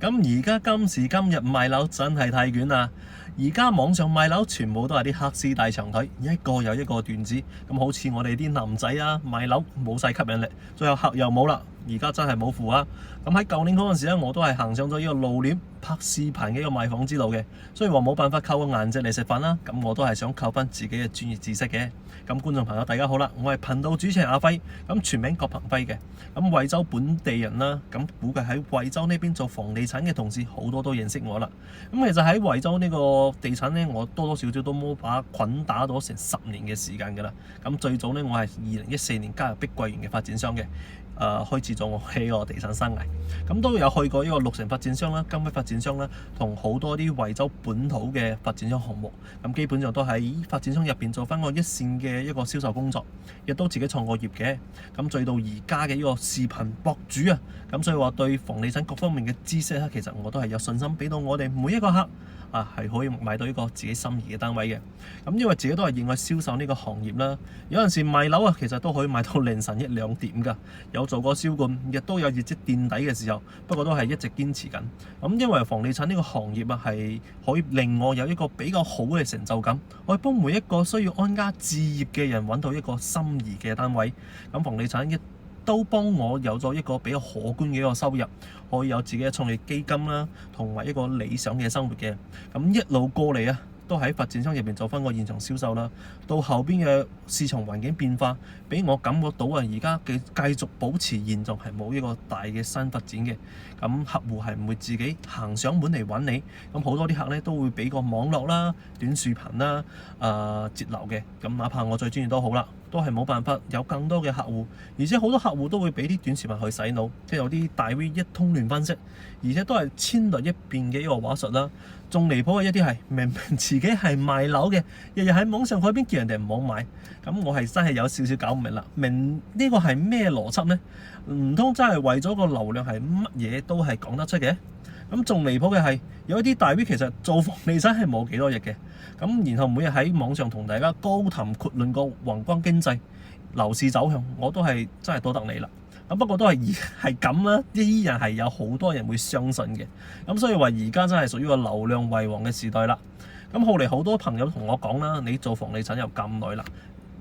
咁而家今時今日賣樓真係太捲啦！而家網上賣樓全部都係啲黑絲大長腿，一個又一個段子，咁好似我哋啲男仔啊賣樓冇晒吸引力，最後客又冇啦。而家真係冇符啊！咁喺舊年嗰陣時咧，我都係行上咗呢個露臉拍視頻嘅一個賣房之路嘅。雖然話冇辦法靠個顏值嚟食飯啦，咁我都係想靠翻自己嘅專業知識嘅。咁觀眾朋友大家好啦，我係頻道主持人阿輝，咁全名郭鵬輝嘅。咁惠州本地人啦，咁估計喺惠州呢邊做房地產嘅同事好多都認識我啦。咁其實喺惠州呢個地產呢，我多多少少都摸把捆打咗成10年嘅時間㗎啦。咁最早呢，我係2014年加入碧桂園嘅發展商嘅。開始咗我呢個地產生涯，咁都有去過呢個綠城發展商啦、金輝發展商啦，同好多啲惠州本土嘅發展商項目，咁基本上都喺發展商入邊做翻個一線嘅一個銷售工作，亦都自己創過業嘅，咁再到而家嘅呢個視頻博主啊，咁所以話對房地產各方面嘅知識咧，其實我都係有信心俾到我哋每一個客。係可以買到呢個自己心儀嘅單位嘅，咁因為自己都係熱愛銷售呢個行業啦。有陣時賣樓其實都可以賣到凌晨1-2點㗎，有做過銷冠，亦都有業績墊底嘅時候。不過都係一直堅持緊。咁因為房地產呢個行業係可以令我有一個比較好嘅成就感，我可以幫每一個需要安家置業嘅人揾到一個心儀嘅單位。咁房地產都幫我有咗一個比較可觀嘅一個收入，可以有自己嘅創業基金啦，同埋一個理想嘅生活嘅。咁一路過嚟啊，都喺發展商入邊做翻個現場銷售啦。到後邊嘅市場環境變化，俾我感覺到而家繼續保持現狀係冇一個大嘅新發展嘅。咁客戶係唔會自己行上門嚟揾你，咁好多啲客咧都會俾個網絡啦、短視頻啦、節流嘅。咁哪怕我最專業都好啦，都係冇辦法有更多嘅客戶，而且好多客戶都會俾啲短視頻去洗腦，即係有啲大 V 一通亂分析，而且都係千里一變嘅一個話術啦。仲離譜嘅一啲係明明自己係賣樓嘅，日日喺網上嗰邊叫人哋唔好買，咁我係真係有少少搞唔明啦。明呢個係咩邏輯呢？唔通真係為咗個流量係乜嘢都係講得出嘅？咁仲離譜嘅係有一啲大 V 其實做房地產係冇幾多億嘅，咁然後每日喺網上同大家高談闊論個宏觀經濟、樓市走向，我都係真係多得你啦。咁不過都係咁啦，依然係有好多人會相信嘅。咁所以話而家真係屬於個流量為王嘅時代啦。咁後嚟好多朋友同我講啦，你做房地產又咁耐啦，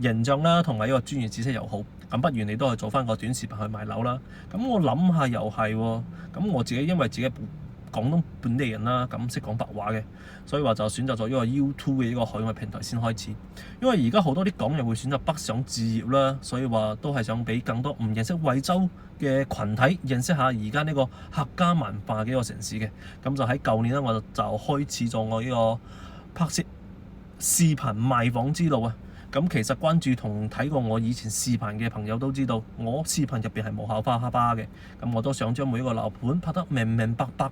形象啦同埋呢個專業知識又好，咁不如你都係做翻個短視頻去賣樓啦。咁我諗下又係喎，咁我自己因為自己廣東本地人啦，咁識講白話嘅，所以話就選擇咗呢個 YouTube 嘅呢個海外平台先開始。因為而家好多啲港人會選擇北上置業啦，所以話都係想俾更多唔認識惠州嘅群體認識下而家呢個客家文化嘅一個城市嘅。咁就喺舊年啦，我就開始咗我呢個拍攝視頻賣房之路啊。咁其實關注同睇過我以前視頻嘅朋友都知道，我視頻入邊係無效花巴嘅。咁我都想將每一個樓盤拍得明明白白，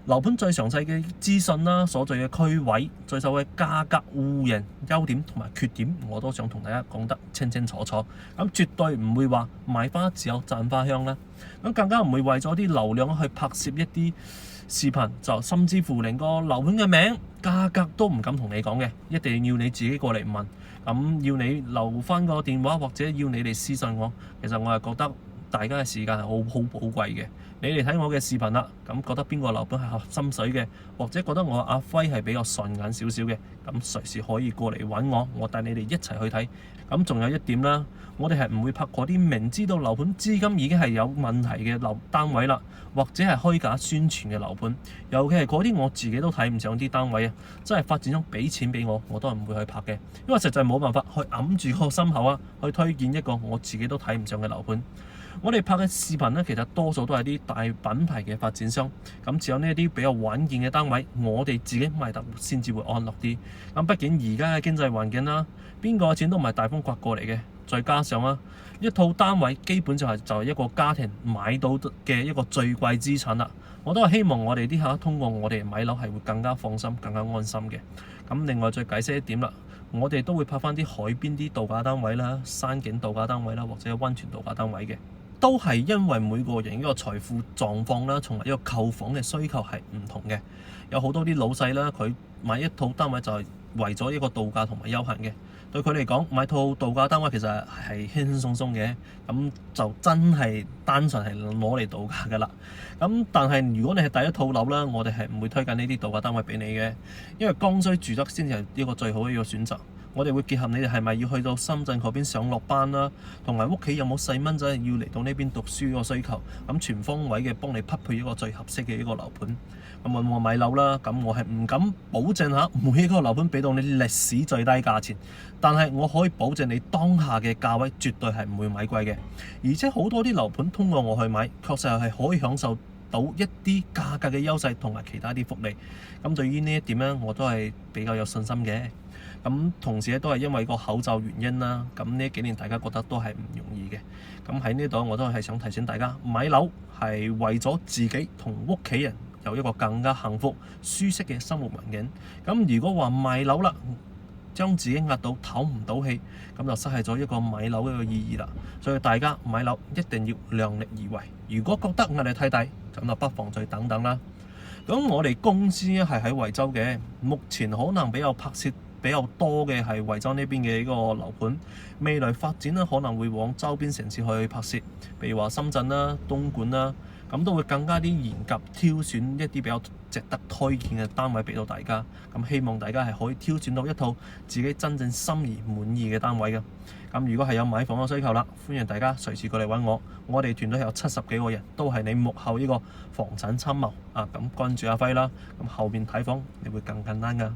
樓盤最詳細嘅資訊啦、所在嘅區位、最受嘅價格、戶型、優點同埋缺點，我都想同大家講得清清楚楚。咁絕對唔會話賣花只有讚花香啦。咁更加唔會為咗啲流量去拍攝一啲視頻，就甚至乎連個樓盤嘅名、價格都唔敢同你講嘅，一定要你自己過嚟問。咁要你留翻個電話，或者要你哋私信我。其實我係覺得大家嘅時間係好寶貴嘅。你哋睇我嘅視頻啦，咁覺得邊個樓盤係合心水嘅，或者覺得我阿輝係比較順眼少少嘅，咁隨時可以過嚟揾我帶你哋一齊去睇。咁仲有一點啦，我哋係唔會拍嗰啲明知道樓盤資金已經係有問題嘅樓單位啦，或者係虛假宣傳嘅樓盤，尤其係嗰啲我自己都睇唔上啲單位啊，真係發展商俾錢俾我都係唔會去拍嘅，因為實在冇辦法去揞住個心口去推薦一個我自己都睇唔上嘅樓盤。我哋拍嘅視頻呢，其實多數都係啲大品牌嘅發展商，咁只有呢啲比較穩健嘅單位，我哋自己賣得先至會安樂啲。咁畢竟而家嘅經濟環境啦，邊個錢都唔係大風刮過嚟嘅，再加上一套單位基本上就係一個家庭買到嘅一個最貴資產啦。我都係希望我哋啲客通過我哋買樓係會更加放心、更加安心嘅。咁另外再解釋一點啦，我哋都會拍翻啲海邊啲度假單位啦、山景度假單位啦，或者溫泉度假單位嘅。都係因為每個人呢個財富狀況啦，同埋呢個購房嘅需求係唔同嘅。有好多啲老細啦，佢買一套單位就係為咗一個度假同埋休閒嘅。對佢嚟講，買套度假單位其實係輕輕鬆鬆嘅，咁就真係單純係攞嚟度假噶啦。咁但係如果你係第一套樓啦，我哋係唔會推薦呢啲度假單位俾你嘅，因為剛需住宅先至係一個最好嘅一個選擇。我哋會結合你哋係咪要去到深圳嗰邊上落班啦，同埋屋企有冇細蚊仔要嚟到呢邊讀書個需求，咁全方位嘅幫你匹配一個最合適嘅一個樓盤。咁問我買樓啦，咁我係唔敢保證下每一個樓盤俾到你歷史最低價錢，但係我可以保證你當下嘅價位絕對係唔會買貴嘅，而且好多啲樓盤通過我去買，確實係可以享受到一啲價格嘅優勢同埋其他啲福利。咁對於呢一點呢，我都係比較有信心嘅。咁同時咧都係因為個口罩原因啦，咁呢幾年大家覺得都係唔容易嘅。咁喺呢度我都係想提醒大家，買樓係為咗自己同屋企人有一個更加幸福舒適嘅生活環境。咁如果話賣樓啦，將自己壓到唞唔到氣，咁就失去咗一個買樓嘅一個意義啦。所以大家買樓一定要量力而為。如果覺得壓力太大，咁就不妨再等等啦。咁我哋公司係喺惠州嘅，目前可能比較多嘅係惠州呢邊嘅一個樓盤，未來發展咧可能會往周邊城市去拍攝，譬如話深圳啦、東莞啦，咁都會更加啲嚴格挑選一啲比較值得推薦嘅單位俾到大家。咁希望大家係可以挑選到一套自己真正心儀滿意嘅單位嘅。咁如果係有買房嘅需求啦，歡迎大家隨時過嚟揾我。我哋團隊有70幾個人，都係你幕後呢個房產參謀啊。咁關注阿輝啦，咁後面睇房你會更簡單㗎。